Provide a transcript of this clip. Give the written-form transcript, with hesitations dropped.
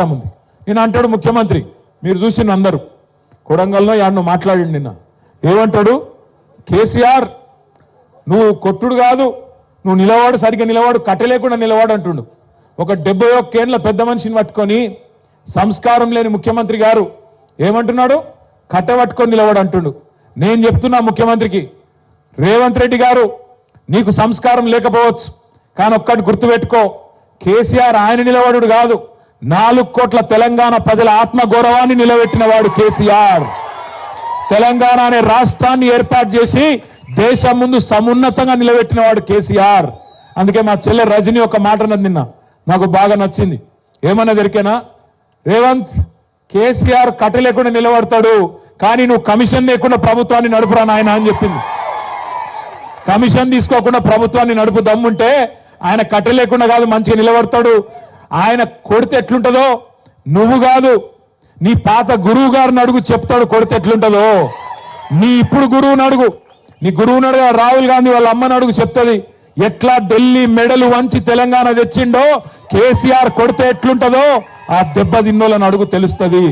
ఉంది. నిన్న అంటాడు ముఖ్యమంత్రి, మీరు చూసిన అందరూ కొడంగల్లో యాడ్ను మాట్లాడి నిన్న ఏమంటాడు, కేసీఆర్ నువ్వు కొట్టుడు కాదు, నువ్వు నిలవాడు, సరిగ్గా నిలవాడు, కట్టలేకుండా నిలవాడు అంటుండు. ఒక 71 ఏళ్ల పెద్ద మనిషిని పట్టుకొని సంస్కారం లేని ముఖ్యమంత్రి గారు ఏమంటున్నాడు, కట్ట పట్టుకొని నిలవాడు అంటుండు. నేను చెప్తున్నా ముఖ్యమంత్రికి, రేవంత్ రెడ్డి గారు నీకు సంస్కారం లేకపోవచ్చు, కానీ ఒక్కటి గుర్తుపెట్టుకో, కేసీఆర్ ఆయన నిలబడు కాదు, 4 కోట్ల తెలంగాణ ప్రజల ఆత్మగౌరవాన్ని నిలబెట్టిన వాడు కేసీఆర్. తెలంగాణ అనే రాష్ట్రాన్ని ఏర్పాటు చేసి దేశం ముందు సమున్నతంగా నిలబెట్టిన వాడు కేసీఆర్. అందుకే మా చెల్లె రజని ఒక మాట అన్నది నిన్న, నాకు బాగా నచ్చింది. ఏమన్నా దొరికేనా, రేవంత్ కేసీఆర్ కట్ట లేకుండా నిలబడతాడు, కానీ నువ్వు కమిషన్ లేకుండా ప్రభుత్వాన్ని నడుపురా నాయన అని చెప్పింది. కమిషన్ తీసుకోకుండా ప్రభుత్వాన్ని నడుపు దమ్ముంటే ఆయన కట్ట లేకుండా కాదు మంచిగా నిలబడతాడు. ఆయన కొడితే ఎట్లుంటుందో నువ్వు కాదు, నీ పాత గురువు గారిని అడుగు, చెప్తాడు కొడితే ఎట్లుంటుందో. నీ ఇప్పుడు గురువుని అడుగు, నీ గురువుని అడుగు, రాహుల్ గాంధీ వాళ్ళ అమ్మని అడుగు, చెప్తుంది ఎట్లా ఢిల్లీ మెడలు వంచి తెలంగాణ తెచ్చిండో కేసీఆర్ కొడితే ఎట్లుంటుందో ఆ దెబ్బ తిన్నోళ్ళని అడుగు, తెలుస్తుంది.